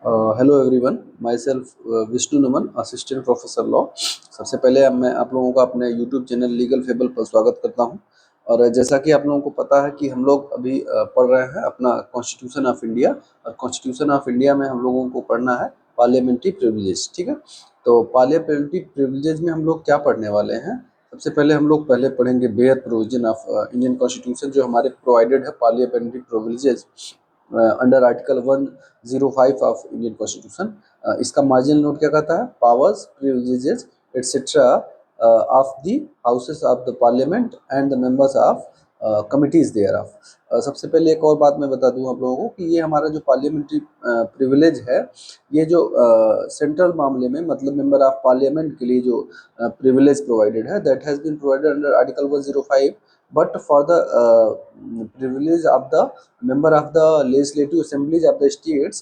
Hello everyone, my self Vishnu Naman, assistant professor law. सबसे पहले मैं आप लोगों का अपने यूट्यूब चैनल लीगल फेबल पर स्वागत करता हूं। और जैसा कि आप लोगों को पता है कि हम लोग अभी पढ़ रहे हैं अपना कॉन्स्टिट्यूशन ऑफ इंडिया। और कॉन्स्टिट्यूशन ऑफ इंडिया में हम लोगों को पढ़ना है पार्लियामेंट्री प्रिविलेज। ठीक है, तो पार्लियामेंट्री प्रिविलेज में हम लोग क्या पढ़ने वाले हैं? सबसे पहले हम लोग पहले पढ़ेंगे bare provision of Indian constitution, जो हमारे प्रोवाइडेड है parliamentary privileges under article 105 of Indian constitution. इसका मार्जिनल नोट क्या कहता है? Powers, privileges etcetera of the houses of the parliament and the members of committees thereof. सबसे पहले एक और बात मैं बता दूं आप लोगों को कि ये हमारा जो पार्लियामेंट्री प्रिविलेज है, ये जो सेंट्रल मामले में मतलब मेंबर ऑफ पार्लियामेंट के लिए जो प्रिविलेज प्रोवाइडेड है, that has been provided under article 105, but for the privilege of the member of the legislative assemblies of the states,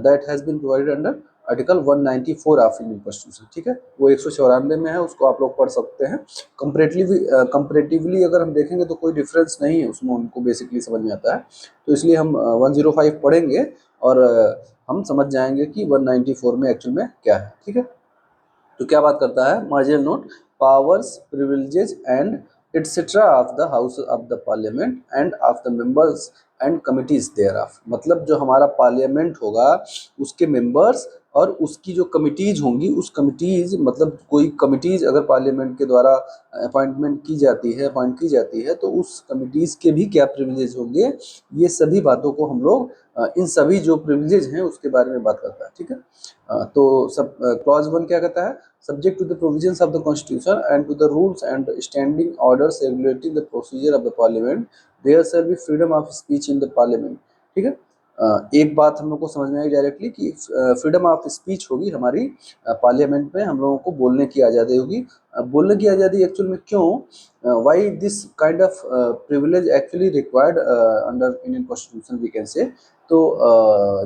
that has been provided under article 194 of Indian constitution. ठीक है, वो 194 में है, उसको आप लोग पढ़ सकते हैं। कंपैरेटिवली अगर हम देखेंगे तो कोई डिफरेंस नहीं है उसमें, उनको बेसिकली समझ में आता है। तो इसलिए हम 105 पढ़ेंगे और हम समझ जाएंगे कि 194 में एक्चुअल में क्या है। ठीक है, तो क्या बात करता है marginal note? Powers, privileges and etcetera of the house of the parliament and of the members and committees thereof. मतलब जो हमारा पार्लियामेंट होगा उसके मेंबर्स और उसकी जो कमिटीज होंगी, उस कमिटीज मतलब कोई कमिटीज अगर पार्लियामेंट के द्वारा अपॉइंट की जाती है तो उस कमिटीज के भी क्या प्रिविलेज होंगे, ये सभी बातों को हम लोग इन सभी जो प्रिविलेज हैं उसके बारे में बात करता है। ठीक है, तो सब क्लॉज 1 क्या कहता है? Subject to the provisions of the constitution and to the rules and standing orders regulating the procedure of the parliament, there shall be freedom of speech in the parliament. ठीक है, एक बात हम लोग को समझ में आई डायरेक्टली कि फ्रीडम ऑफ स्पीच होगी हमारी पार्लियामेंट में, हम लोगों को बोलने की आज़ादी होगी। बोलने की आज़ादी एक्चुअल में क्यों, why this kind of privilege actually required under Indian constitution we can say. तो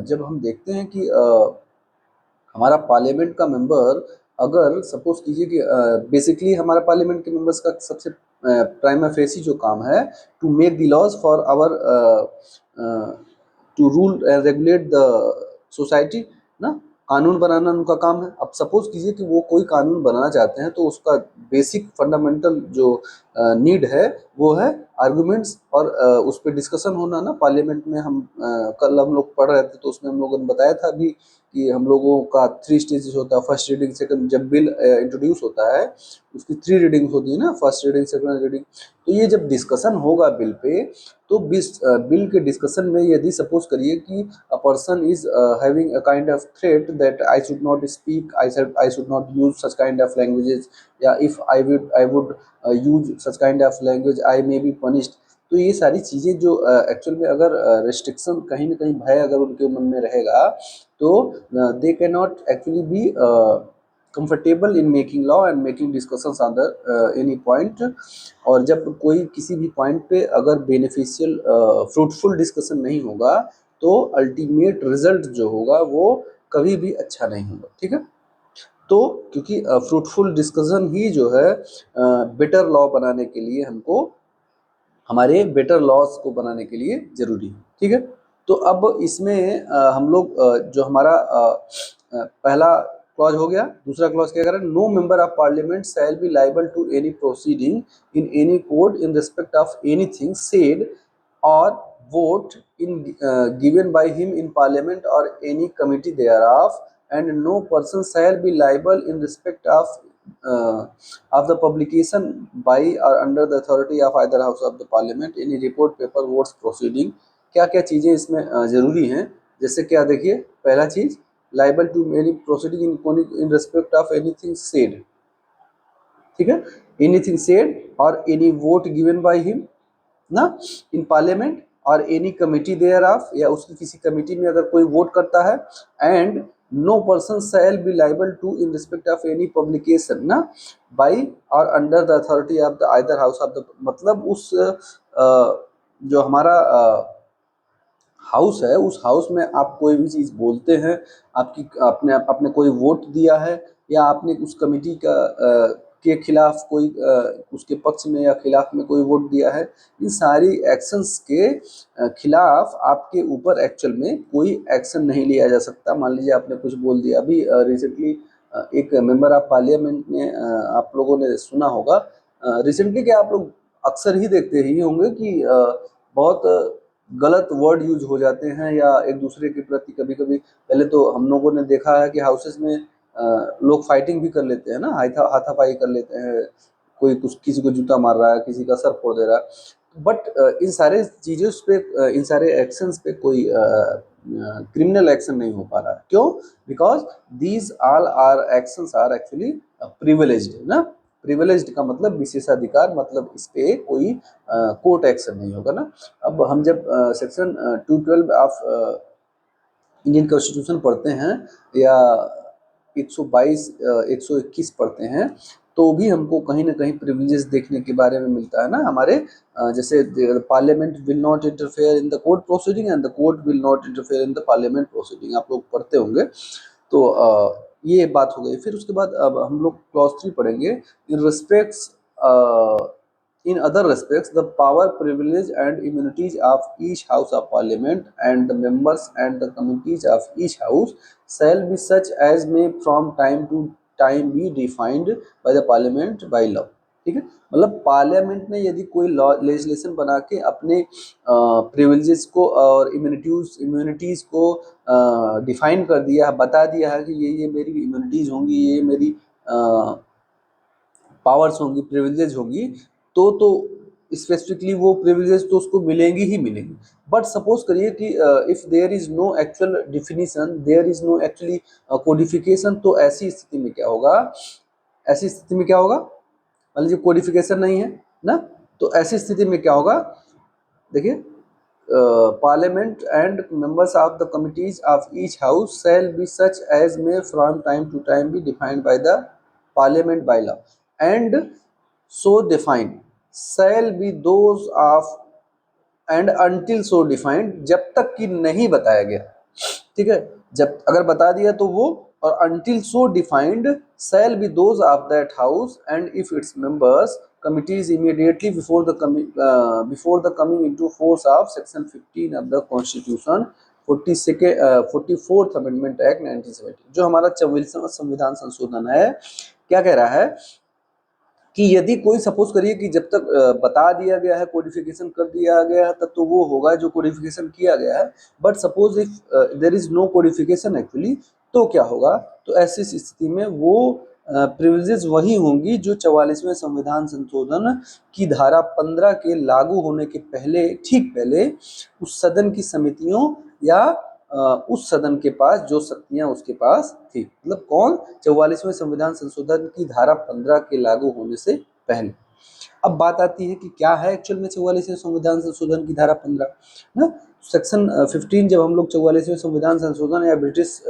जब हम देखते हैं कि हमारा पार्लियामेंट का मेंबर, अगर सपोज कीजिए कि बेसिकली हमारा पार्लियामेंट के मेंबर्स का सबसे प्राइमा फेसी जो काम है to make the laws for our to rule and regulate the society ना, कानून बनाना उनका काम है। अब सपोज कीजिए कि वो कोई कानून बनाना चाहते हैं तो उसका बेसिक फंडामेंटल जो नीड है वो है आर्गुमेंट्स और उस पर डिस्कशन होना ना। पार्लियामेंट में हम कल हम लोग पढ़ रहे थे तो उसमें हम लोगों ने बताया था अभी कि हम लोगों का 3 स्टेजेस होता है। फर्स्ट रीडिंग, सेकंड, जब बिल इंट्रोड्यूस होता है उसकी 3 रीडिंग होती है ना, फर्स्ट रीडिंग, सेकंड रीडिंग। तो ये जब डिस्कशन होगा बिल पे, तो बिल के डिस्कशन में यदि सपोज करिए कि a person is having a kind of threat that I should not speak, I should not use such kind of languages, या if I would use such kind of language I may be punished। तो ये सारी चीज़ें जो actual में अगर restriction कहीं ना कहीं भय अगर उनके मन में रहेगा तो दे can not actually be comfortable in making law and making discussions on the any point. और जब कोई किसी भी पॉइंट पे अगर बेनिफिशियल फ्रूटफुल डिस्कशन नहीं होगा तो अल्टीमेट रिजल्ट जो होगा वो कभी भी अच्छा नहीं होगा। ठीक है, तो क्योंकि फ्रूटफुल डिस्कशन ही जो है बेटर लॉ बनाने के लिए हमको, हमारे बेटर लॉज को बनाने के लिए जरूरी है। ठीक है, तो अब इसमें हम लोग जो हमारा पहला क्लॉज हो गया। दूसरा क्लॉज क्या करें? No member of parliament shall be liable to any proceeding in any court in respect of anything said और vote in given by him in parliament or any committee thereof, and no person shall be liable in respect of the publication by or under the authority of either house of the parliament any report, paper, votes, proceeding। क्या क्या चीज़ें इसमें ज़रूरी हैं? जैसे क्या देखिए, पहला चीज़ liable to any proceeding in respect of anything said. ठीक है, एनीथिंग सेड और any vote given by him ना इन पार्लियामेंट और एनी कमिटी देयर ऑफ, या उसकी किसी कमिटी में अगर कोई वोट करता है। And no person shall be liable to in respect of any publication ना बाई और under the authority of the either house of the, मतलब उस जो हमारा हाउस है उस हाउस में आप कोई भी चीज़ बोलते हैं, आपकी आपने कोई वोट दिया है या आपने उस कमिटी का के खिलाफ कोई उसके पक्ष में या खिलाफ में कोई वोट दिया है, इन सारी एक्शंस के खिलाफ आपके ऊपर एक्चुअल में कोई एक्शन नहीं लिया जा सकता। मान लीजिए आपने कुछ बोल दिया, अभी रिसेंटली एक मेंबर ऑफ पार्लियामेंट ने आप लोगों ने सुना होगा रिसेंटली, कि आप लोग अक्सर ही देखते ही होंगे कि बहुत गलत वर्ड यूज हो जाते हैं या एक दूसरे के प्रति कभी कभी, पहले तो हम लोगों ने देखा है कि हाउसेस में लोग फाइटिंग भी कर लेते हैं ना, हाथापाई कर लेते हैं, कोई कुछ किसी को जूता मार रहा है, किसी का सर फोड़ दे रहा है। बट इन सारे चीज़ों पे इन सारे एक्शंस पे कोई क्रिमिनल एक्शन नहीं हो पा रहा है। क्यों? Because these all are actions are actually privileged ना। प्रिविलेज्ड का मतलब विशेषाधिकार, मतलब इस पे कोई कोर्ट एक्शन नहीं होगा ना। अब हम जब सेक्शन 212 ऑफ इंडियन कॉन्स्टिट्यूशन पढ़ते हैं या 122 121 पढ़ते हैं, तो भी हमको कहीं ना कहीं प्रिविलेजेस देखने के बारे में मिलता है ना हमारे। जैसे parliament will not interfere in the court proceeding and the court will not interfere in the parliament proceeding, आप लोग पढ़ते होंगे। तो ये बात हो गई। फिर उसके बाद अब हम लोग क्लॉज 3 पढ़ेंगे। इन respects In other respects, the power, privilege, and immunities of each house of parliament and the members and the committees of each house shall be such as may from time to time be defined by the parliament by law। ठीक है, मतलब parliament ने यदि कोई law legislation बना के अपने privileges को और इम्यूनिटीज को डिफाइन कर दिया है, बता दिया है कि ये मेरी इम्यूनिटीज होंगी, ये मेरी पावर्स होंगी, प्रिविलेज होंगी, तो स्पेसिफिकली वो प्रिविलेज तो उसको मिलेंगी ही मिलेंगी। बट सपोज करिए कि if there is no actual definition, there is no actually codification, तो ऐसी स्थिति में क्या होगा? ऐसी स्थिति में क्या होगा? मान लीजिए कोडिफिकेशन नहीं है ना, तो ऐसी स्थिति में क्या होगा? देखिए, parliament and members of the committees of each house shall be such as may from time to time be defined by the parliament by law and so defined shall be those of and until so defined, जब तक कि नहीं बताया गया। ठीक है, जब अगर बता दिया तो वो, और until so defined shall be those of that house and if its members committees immediately before the coming into force of section 15 of the constitution 44th amendment act 1970, जो हमारा 44वां संविधान संशोधन है, क्या कह रहा है कि यदि कोई सपोज करिए कि जब तक बता दिया गया है, कोडिफिकेशन कर दिया गया है, तब तो वो होगा जो कोडिफिकेशन किया गया है। But suppose if there is no codification actually, तो क्या होगा? तो ऐसी स्थिति में वो प्रिविलेजेस वही होंगी जो 44वें संविधान संशोधन की धारा 15 के लागू होने के पहले, ठीक पहले, उस सदन की समितियों या उस सदन के पास जो शक्तियां उसके पास थी। मतलब कौन? 44वें संविधान संशोधन की धारा 15 के लागू होने से पहले। अब बात आती है कि क्या है एक्चुअल में 44वें संविधान संशोधन की धारा 15 ना। सेक्शन 15 जब हम लोग 44वें संविधान संशोधन या ब्रिटिश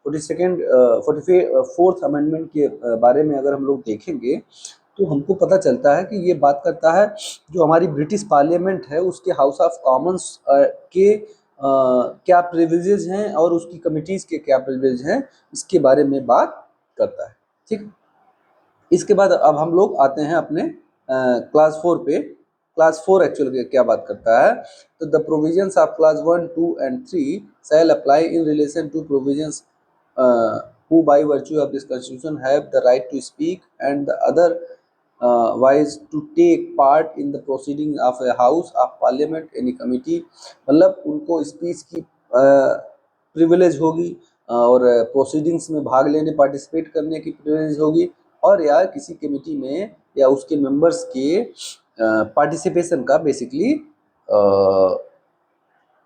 44th अमेंडमेंट के बारे में अगर हम लोग देखेंगे, तो हमको पता चलता है कि ये बात करता है जो हमारी ब्रिटिश पार्लियामेंट है उसके हाउस ऑफ कॉमन्स के क्या प्रिविलेजेस हैं और उसकी कमिटीज के क्या प्रिविलेज हैं, इसके बारे में बात करता है। ठीक, इसके बाद अब हम लोग आते हैं अपने क्लास 4 पे। क्लास 4 एक्चुअली क्या बात करता है? तो the provisions of class 1, 2 and 3 shall apply in relation to provisions who by virtue of this constitution have the right to speak and the other wise to take part in the proceeding of a house of parliament any committee। मतलब उनको speech की privilege होगी और proceedings में भाग लेने, participate करने की प्रिविलेज होगी, और या किसी कमेटी में या उसके मेंबर्स के पार्टिसिपेशन का बेसिकली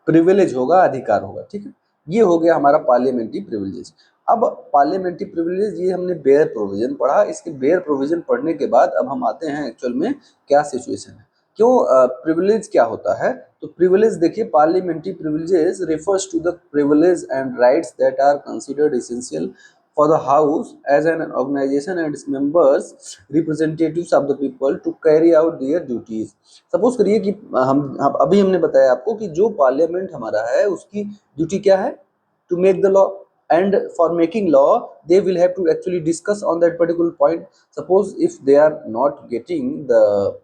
प्रिविलेज होगा, अधिकार होगा। ठीक है, ये हो गया हमारा पार्लियामेंट्री प्रिविलेजेस। अब पार्लियामेंट्री प्रिविलेज ये हमने बेयर प्रोविजन पढ़ा। इसके बेयर प्रोविजन पढ़ने के बाद अब हम आते हैं एक्चुअल में क्या सिचुएशन है, क्यों प्रिविलेज क्या होता है। तो प्रिविलेज देखिए, parliamentary privileges refers to the privilege and rights that are considered essential for the house as an organization and its members representatives of the people to carry out their duties। Suppose करिए कि हम अभी हमने बताया आपको कि जो parliament हमारा है उसकी ड्यूटी क्या है? To make the law and for making law they will have to actually discuss on that particular point. Suppose if they are not getting the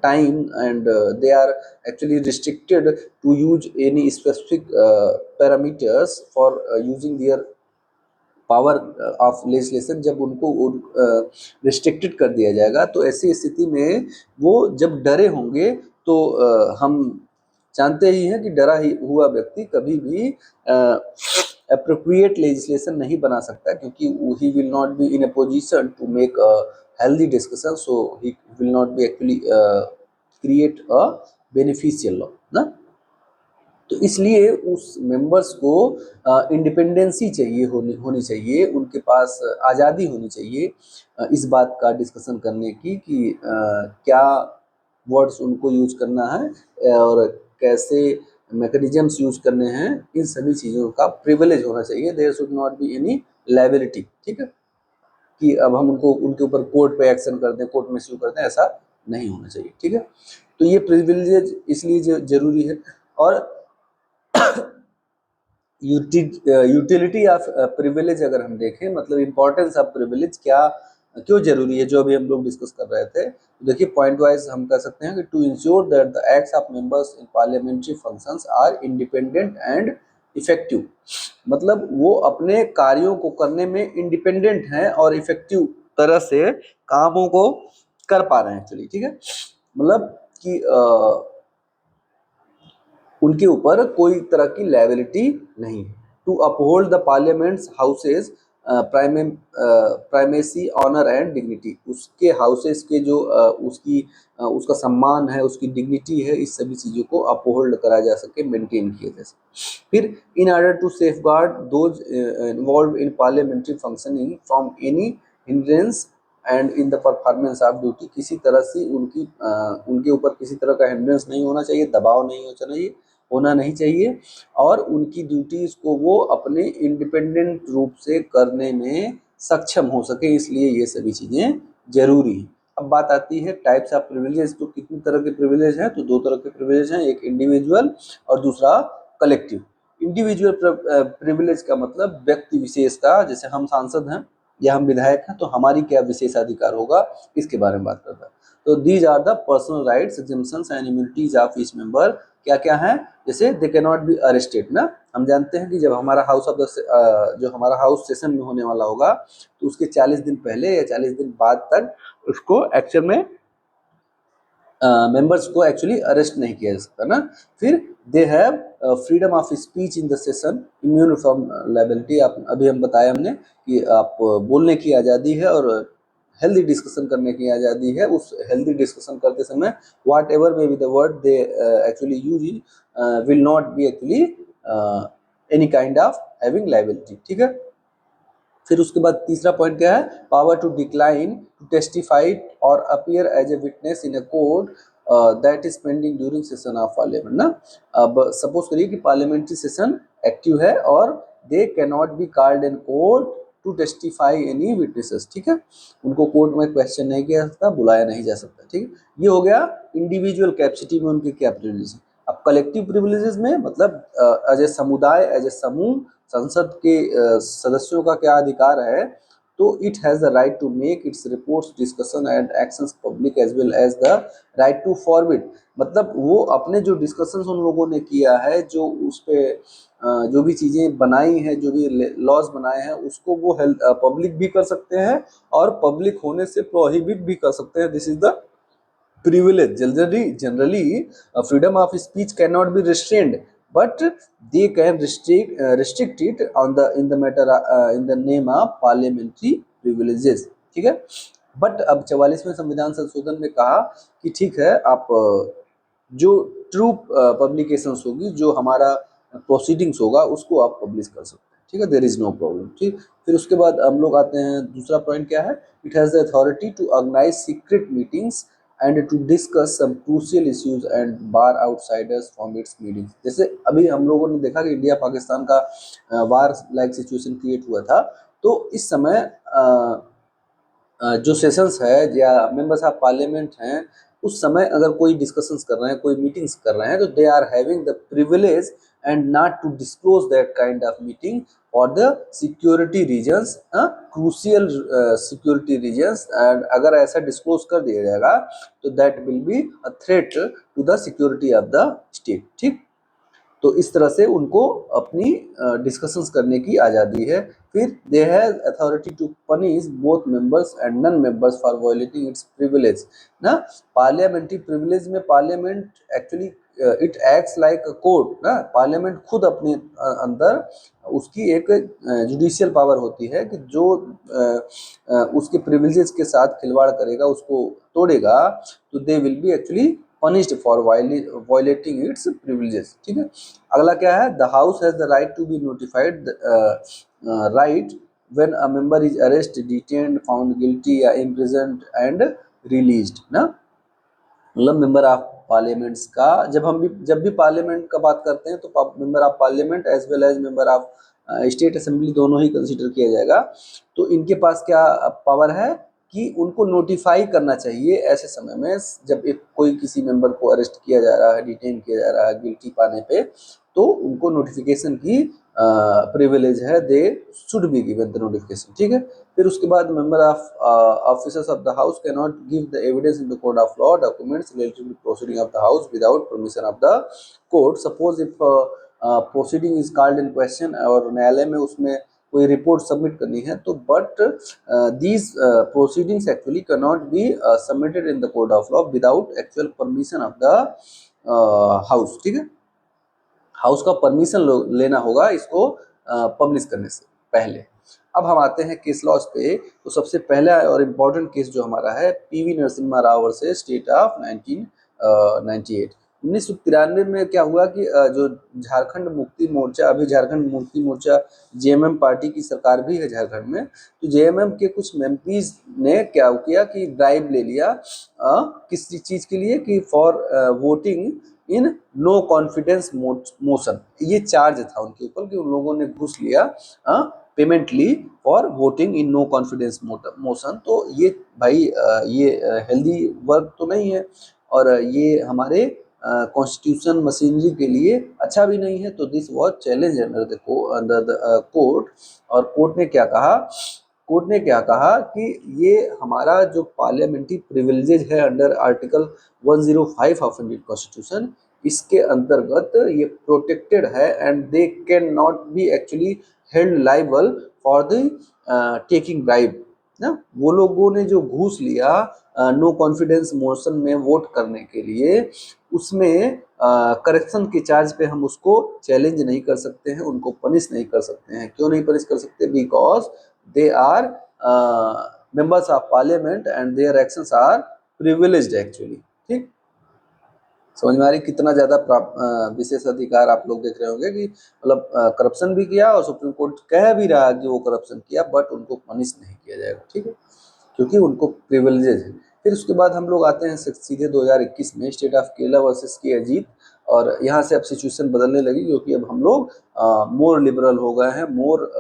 time and they are actually restricted to use any specific parameters for using their power of legislation, जब उनको restricted कर दिया जाएगा तो ऐसी स्थिति में वो जब डरे होंगे तो हम जानते ही हैं कि डरा ही हुआ व्यक्ति कभी भी अप्रोप्रिएट लेजिस्लेशन नहीं बना सकता, क्योंकि he will not be in a position to make a healthy discussion, so he will not be actually create a beneficial law ना। तो इसलिए उस मेंबर्स को इंडिपेंडेंसी चाहिए, होनी चाहिए, उनके पास आज़ादी होनी चाहिए इस बात का डिस्कशन करने की कि क्या वर्ड्स उनको यूज करना है और कैसे मैकेनिज्म्स यूज करने हैं, इन सभी चीज़ों का प्रिविलेज होना चाहिए। There should not be any liability, ठीक है, कि अब हम उनको उनके ऊपर कोर्ट पे एक्शन कर दें, कोर्ट में इश्यू कर दें, ऐसा नहीं होना चाहिए, ठीक है। तो ये प्रिविलेज इसलिए जरूरी है। और यूटिलिटी ऑफ प्रिविलेज अगर हम देखें, मतलब इम्पोर्टेंस ऑफ प्रिविलेज क्या क्यों जरूरी है, जो अभी हम लोग डिस्कस कर रहे थे, तो देखिए पॉइंट वाइज हम कह सकते हैं कि to ensure that the acts of members in parliamentary functions are independent and effective, मतलब वो अपने कार्यों को करने में इंडिपेंडेंट हैं और इफेक्टिव तरह से कामों को कर पा रहे हैं एक्चुअली, ठीक है, मतलब कि उनके ऊपर कोई तरह की लायबिलिटी नहीं है। To uphold the parliament's houses primacy honour and dignity, उसके हाउसेस के जो उसका सम्मान है, उसकी डिग्निटी है, इस सभी चीज़ों को अपहोल्ड करा जा सके, मेंटेन किया जा सके। फिर in order to safeguard those involve in parliamentary functioning from any hindrance and in the performance of duty, किसी तरह से उनके ऊपर किसी तरह का हिंड्रेंस नहीं होना चाहिए, दबाव नहीं होना नहीं चाहिए, और उनकी ड्यूटीज को वो अपने इंडिपेंडेंट रूप से करने में सक्षम हो सके, इसलिए ये सभी चीज़ें जरूरी हैं। अब बात आती है टाइप्स ऑफ प्रिविलेज, तो कितनी तरह के प्रिविलेज हैं, तो दो तरह के प्रिविलेज हैं, एक इंडिविजुअल और दूसरा कलेक्टिव। इंडिविजुअल प्रिविलेज का मतलब व्यक्ति विशेष का, जैसे हम सांसद हैं या हम विधायक हैं तो हमारी क्या विशेषाधिकार होगा, इसके बारे में बात करता है। तो these are the personal rights, exemptions and immunities of each member. क्या क्या है, जैसे they can not be arrested ना, हम जानते हैं कि जब हमारा जो हमारा हाउस सेशन में होने वाला होगा तो उसके 40 दिन पहले या 40 दिन बाद तक उसको एक्चुअल में मेंबर्स को एक्चुअली अरेस्ट नहीं किया जा सकता ना। फिर they have freedom of speech in the session, immune from liability, अभी हम बताया हमने कि आप बोलने की आज़ादी है और हेल्दी डिस्कशन करने की आज़ादी है। उस हेल्दी डिस्कशन करते समय whatever may be the word they actually use in will not be actually any kind of having liability, ठीक है। फिर उसके बाद तीसरा पॉइंट क्या है, power to decline to testify और appear as a witness in a court that is pending during session of parliament ना। अब सपोज करिए कि पार्लियामेंट्री सेशन एक्टिव है और they can not be called in court to testify any witnesses, ठीक है, उनको कोर्ट में क्वेश्चन नहीं किया जा सकता, बुलाया नहीं जा सकता, ठीक है। ये हो गया इंडिविजुअल कैपेसिटी में उनके क्या प्रिविलेज है। अब कलेक्टिव प्रिविलेजेस में मतलब एज ए समुदाय, एज ए समूह, संसद के सदस्यों का क्या अधिकार है, तो it has the right to make its reports, discussion and actions public as well as the right to forward, मतलब वो अपने जो डिस्कशंस उन लोगों ने किया है, जो उस पर जो भी चीज़ें बनाई हैं, जो भी लॉज बनाए हैं, उसको वो पब्लिक भी कर सकते हैं और पब्लिक होने से प्रोहिबिट भी कर सकते हैं। This is the privilege. Generally freedom of speech cannot be restrained, but they can restrict it on the in the matter in the name of parliamentary privileges, ठीक है। बट अब 44वें संविधान संशोधन में कहा कि ठीक है, आप जो ट्रू पब्लिकेशंस होगी, जो हमारा प्रोसीडिंग्स होगा, उसको आप पब्लिश कर सकते हैं, ठीक है, देयर इज नो प्रॉब्लम, ठीक। फिर उसके बाद हम लोग आते हैं, दूसरा पॉइंट क्या है, it has the authority to organise secret meetings and to discuss some crucial issues and bar outsiders from its meetings. जैसे अभी हम लोगों ने देखा कि इंडिया पाकिस्तान का वार लाइक सिचुएशन क्रिएट हुआ था, तो इस समय जो सेशंस है या मेंबर्स ऑफ पार्लियामेंट हैं, उस समय अगर कोई डिस्कशंस कर रहे हैं, कोई मीटिंग्स कर रहे हैं, तो they are having the privilege and not to disclose that kind of meeting for the security regions, crucial security regions, and अगर ऐसा disclose कर दिया जाएगा तो that will be a threat to the security of the state। ठीक, तो इस तरह से उनको अपनी डिस्कशंस करने की आज़ादी है। फिर they have authority to punish both members and non members for violating its privilege ना। पार्लियामेंट्री प्रिविलेज में parliament actually it acts like a court ना। पार्लियामेंट खुद अपने अंदर उसकी एक जुडिशियल पावर होती है कि जो उसके प्रिविलेजेस के साथ खिलवाड़ करेगा, उसको तोड़ेगा, तो they will be actually punished for violating its privileges। ठीक है, अगला क्या है, the house has the right to be notified right when a member is arrest, detained, found guilty या इम्प्रिजन्ड एंड रिलीज्ड ना। मतलब मेंबर ऑफ पार्लियामेंट्स का जब भी पार्लियामेंट का बात करते हैं तो member of parliament as well as member of state assembly दोनों ही कंसीडर किया जाएगा। तो इनके पास क्या पावर है कि उनको नोटिफाई करना चाहिए ऐसे समय में जब एक कोई किसी मेंबर को अरेस्ट किया जा रहा है, डिटेन किया जा रहा है गिल्टी पाने पे, तो उनको नोटिफिकेशन की प्रिविलेज है, they should be given the notification. ठीक है, फिर उसके बाद member of officers of the house can not give the evidence in the court of law documents related to proceeding of the house without permission of the court. Suppose if proceeding is called in question और न्यायालय में उसमें कोई report submit करनी है तो but these proceedings actually can not be submitted in the court of law without actual permission of the house. ठीक है, हाउस का परमिशन लेना होगा इसको पब्लिश करने से पहले। अब हम आते हैं केस लॉज पे। तो सबसे पहला और इम्पोर्टेंट केस जो हमारा है PV Narasimha Rao versus state of 1998। 1993 में क्या हुआ कि जो झारखंड मुक्ति मोर्चा, अभी झारखंड मुक्ति मोर्चा जेएमएम पार्टी की सरकार भी है झारखंड में, तो जेएमएम के कुछ एमपीज ने क्या किया कि ब्राइब ले लिया किसी चीज के लिए कि for voting in no confidence motion. ये चार्ज था उनके ऊपर कि उन लोगों ने घूस लिया, पेमेंट ली for voting in no confidence motion. तो ये भाई ये हेल्दी वर्क तो नहीं है और ये हमारे कॉन्स्टिट्यूशन मशीनरी के लिए अच्छा भी नहीं है। तो this was challenge under the court. और कोर्ट ने क्या कहा, कोर्ट ने क्या कहा कि ये हमारा जो पार्लियामेंट्री प्रिविलेजेज है under article 105 of Indian constitution, इसके अंतर्गत ये प्रोटेक्टेड है and they can not be actually held liable for the taking bribe ना। वो लोगों ने जो घूस लिया नो कॉन्फिडेंस मोशन में वोट करने के लिए, उसमें करेक्शन के चार्ज पे हम उसको चैलेंज नहीं कर सकते हैं, उनको पनिश नहीं कर सकते हैं। क्यों नहीं पनिश कर सकते? Because they are members of parliament and their actions are privileged actually। ठीक, समझ में आ रही कितना ज्यादा विशेष अधिकार आप लोग देख रहे होंगे कि मतलब करप्शन भी किया और सुप्रीम कोर्ट कह भी रहा कि वो करप्शन किया बट उनको पनिश नहीं किया जाएगा। ठीक है, क्योंकि उनको प्रिविलेजेस है। फिर उसके बाद हम लोग आते हैं सीधे 2021 में स्टेट ऑफ केरला वर्सेस के अजीत। और यहाँ से अब सिचुएशन बदलने लगी क्योंकि अब हम लोग मोर लिबरल हो गए हैं, मोर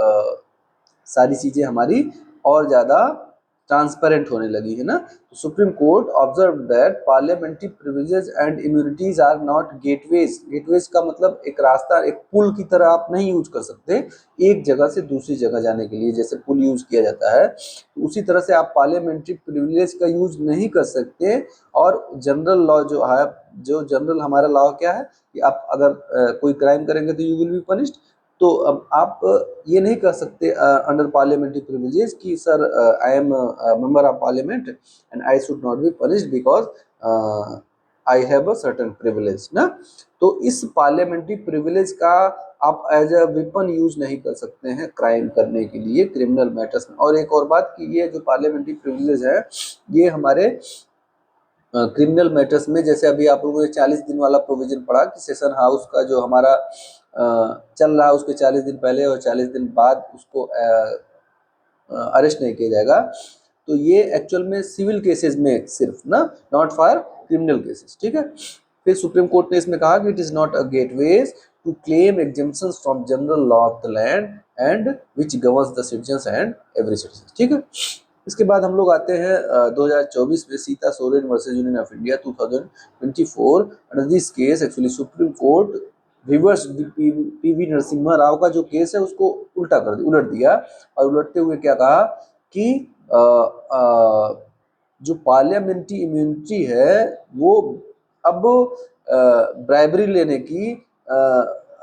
सारी चीजें हमारी और ज्यादा ट्रांसपेरेंट होने लगी है ना। तो supreme court observe that parliamentary privileges and immunities are not gateways. Gateways का मतलब एक रास्ता, एक पुल की तरह आप नहीं यूज कर सकते एक जगह से दूसरी जगह जाने के लिए, जैसे पुल यूज किया जाता है तो उसी तरह से आप पार्लियामेंट्री प्रिविलेज का यूज नहीं कर सकते। और जनरल लॉ जो है, जो जनरल हमारा लॉ क्या है कि आप अगर कोई क्राइम करेंगे तो यू विल बी पनिश्ड। तो अब आप ये नहीं कह सकते अंडर पार्लियामेंट्री प्रिविलेजेस कि sir I am member of parliament and I should not be punished because I have a certain privilege ना। तो इस पार्लियामेंट्री प्रिविलेज का आप एज अ वेपन यूज नहीं कर सकते हैं क्राइम करने के लिए क्रिमिनल मैटर्स में। और एक और बात कि ये जो पार्लियामेंट्री प्रिविलेज है ये हमारे क्रिमिनल मैटर्स में, जैसे अभी आप लोगों ने 40 दिन वाला प्रोविजन पढ़ा कि सेशन हाउस का जो हमारा चल रहा है उसके 40 दिन पहले और 40 दिन बाद उसको अरेस्ट नहीं किया जाएगा। तो ये एक्चुअल में सिविल केसेस में सिर्फ ना, नॉट फॉर क्रिमिनल केसेस। ठीक है, फिर सुप्रीम कोर्ट ने इसमें कहा कि it is not a gateways to claim exemptions from general law of the land and which governs the citizens and every citizen. ठीक है, इसके बाद हम लोग आते हैं 2024 में Sita Soren versus union of India 2024। Under this case actually supreme court reverse PV Narasimha Rao का जो केस है उसको उलट दिया, और उलटते हुए क्या कहा कि जो पार्लियामेंट्री इम्यूनिटी है वो अब ब्राइबरी लेने की,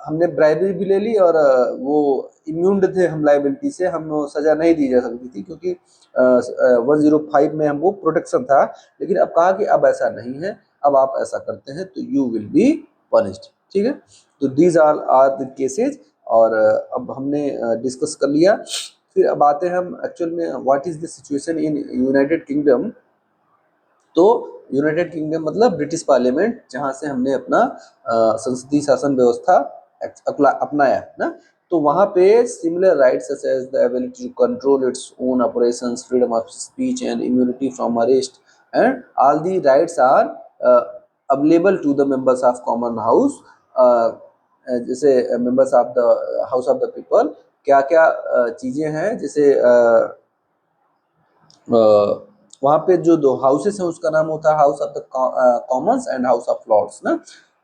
हमने ब्राइबरी भी ले ली और वो इम्यून्ड थे हम लाइबिलिटी से, हम सजा नहीं दी जा सकती थी क्योंकि 105 में हमको प्रोटेक्शन था। लेकिन अब कहा कि अब ऐसा नहीं है, अब आप ऐसा करते हैं तो यू विल बी पनिश्ड। ठीक है, तो दीज आर द केसेज, और अब हमने डिस्कस कर लिया। फिर अब आते हैं हम एक्चुअल में what is the situation in United kingdom. तो यूनाइटेड किंगडम मतलब ब्रिटिश पार्लियामेंट, जहां से हमने अपना संसदीय शासन व्यवस्था अपनाया ना, तो वहां पे similar rights such as the ability to control its own operations, freedom of speech and immunity from arrest, and all the rights are available to the members of common house. जैसे members of the house of the people, क्या क्या चीजें हैं, जैसे वहाँ पे जो दो हाउसेस हैं उसका नाम होता है house of the commons and house of lords ना।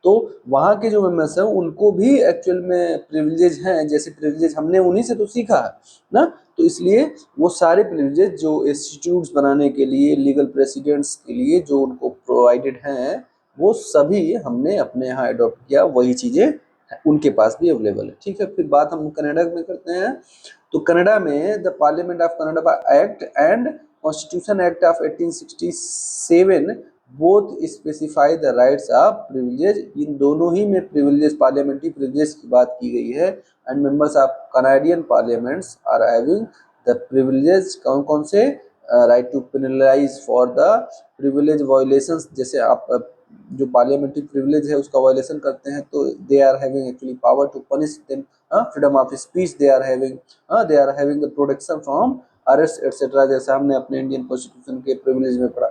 तो वहाँ के जो मेंबर्स हैं उनको भी एक्चुअल में प्रिविलेज हैं, जैसे प्रिविलेज हमने उन्हीं से तो सीखा है ना। तो इसलिए वो सारे प्रिविलेज जो इंस्टीट्यूट्स बनाने के लिए, लीगल प्रेसिडेंट्स के लिए जो उनको प्रोवाइडेड हैं, वो सभी हमने अपने यहाँ अडॉप्ट किया, वही चीज़ें उनके पास भी अवेलेबल है। ठीक है, फिर बात हम कनाडा में करते हैं। तो कनाडा में the parliament of Canada act and constitution act of 1867 both specify the rights of privilege. इन दोनों ही में प्रिविलेज, पार्लियामेंट्री प्रिविलेज की बात की गई है। And members of Canadian parliaments are having the privilege, कौन कौन से, right to penalise for the privilege violations. जैसे आप जो पार्लियामेंट्री प्रिविलेज है उसका वायोलेशन करते हैं तो they are having actually power to punish them, freedom of speech they are having, the protection from arrest etcetera, जैसा हमने अपने इंडियन कॉन्स्टिट्यूशन के प्रिविलेज में पढ़ा।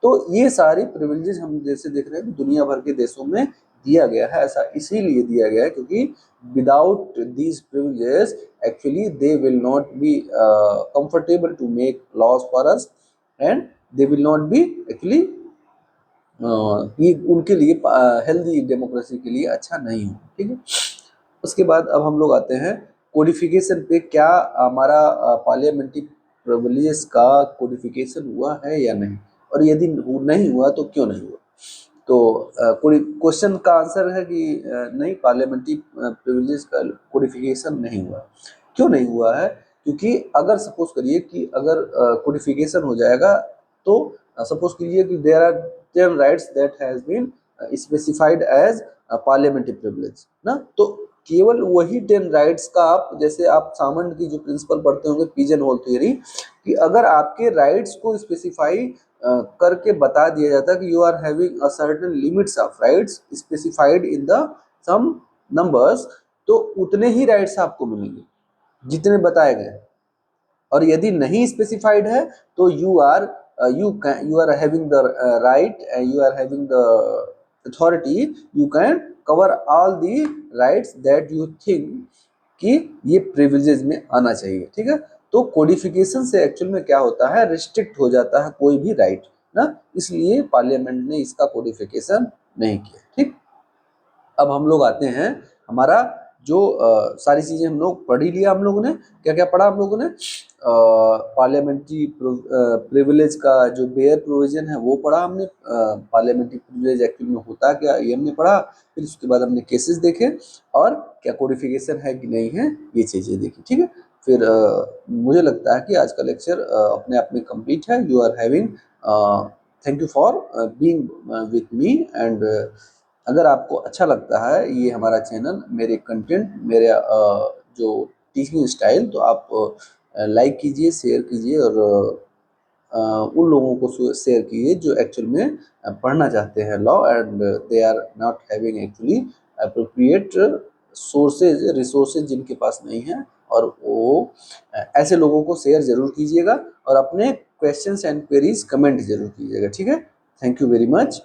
तो ये सारी प्रिविलेज हम जैसे देख रहे हैं दुनिया भर के देशों में दिया गया है। ऐसा इसीलिए दिया गया है क्योंकि without these privileges actually they will not be comfortable to make laws for us, and they will not be actually, ये उनके लिए हेल्दी डेमोक्रेसी के लिए अच्छा नहीं हो। ठीक है, उसके बाद अब हम लोग आते हैं कोडिफिकेशन पे। क्या हमारा पार्लियामेंट्री प्रिविलेजेस का कोडिफिकेशन हुआ है या नहीं, और यदि नहीं हुआ तो क्यों नहीं हुआ। तो क्वेश्चन का आंसर है कि नहीं, पार्लियामेंट्री प्रिविलेज का कोडिफिकेशन नहीं हुआ। क्यों नहीं हुआ है, क्योंकि अगर सपोज करिए कि अगर कोडिफिकेशन हो जाएगा तो सपोज कीजिए कि there are 10 rights that has been specified as parliamentary privilege ना, तो केवल वही 10 राइट्स का आप, जैसे आप सामंत की जो प्रिंसिपल पढ़ते होंगे पिजन होल थ्योरी, कि अगर आपके राइट्स को स्पेसिफाई करके बता दिया जाता कि you are having a certain limits of rights specified in the some numbers, तो उतने ही राइट्स आपको मिलेंगे जितने बताए गए। और यदि नहीं स्पेसिफाइड है तो you are having the right, you are having the authority, you can cover all the rights that you think कि ये प्रिविलेजेस में आना चाहिए। ठीक है, तो कोडिफिकेशन से एक्चुअल में क्या होता है, रिस्ट्रिक्ट हो जाता है कोई भी राइट ना, इसलिए पार्लियामेंट ने इसका कोडिफिकेशन नहीं किया। ठीक, अब हम लोग आते हैं हमारा जो सारी चीजें हम लोग पढ़ ही लिया। हम लोगों ने क्या क्या पढ़ा, हम लोगों ने पार्लियामेंट्री प्रिविलेज का जो बेयर प्रोविजन है वो पढ़ा हमने, पार्लियामेंट्री प्रिविलेज एक्चुअल में होता क्या ये हमने पढ़ा। फिर उसके बाद हमने केसेस देखे और क्या कोडिफिकेशन है कि नहीं है ये चीजें देखी। ठीक है, फिर मुझे लगता है कि आज का लेक्चर अपने आप में कंप्लीट है। You are having, thank you for being with me, and अगर आपको अच्छा लगता है ये हमारा चैनल, मेरे कंटेंट, मेरे जो टीचिंग स्टाइल, तो आप लाइक कीजिए, शेयर कीजिए, और उन लोगों को शेयर कीजिए जो एक्चुअल में पढ़ना चाहते हैं law and they are not having actually appropriate sources, resources जिनके पास नहीं है, और वो ऐसे लोगों को शेयर जरूर कीजिएगा, और अपने क्वेश्चंस एंड क्वेरीज कमेंट जरूर कीजिएगा। ठीक है, थैंक यू वेरी मच।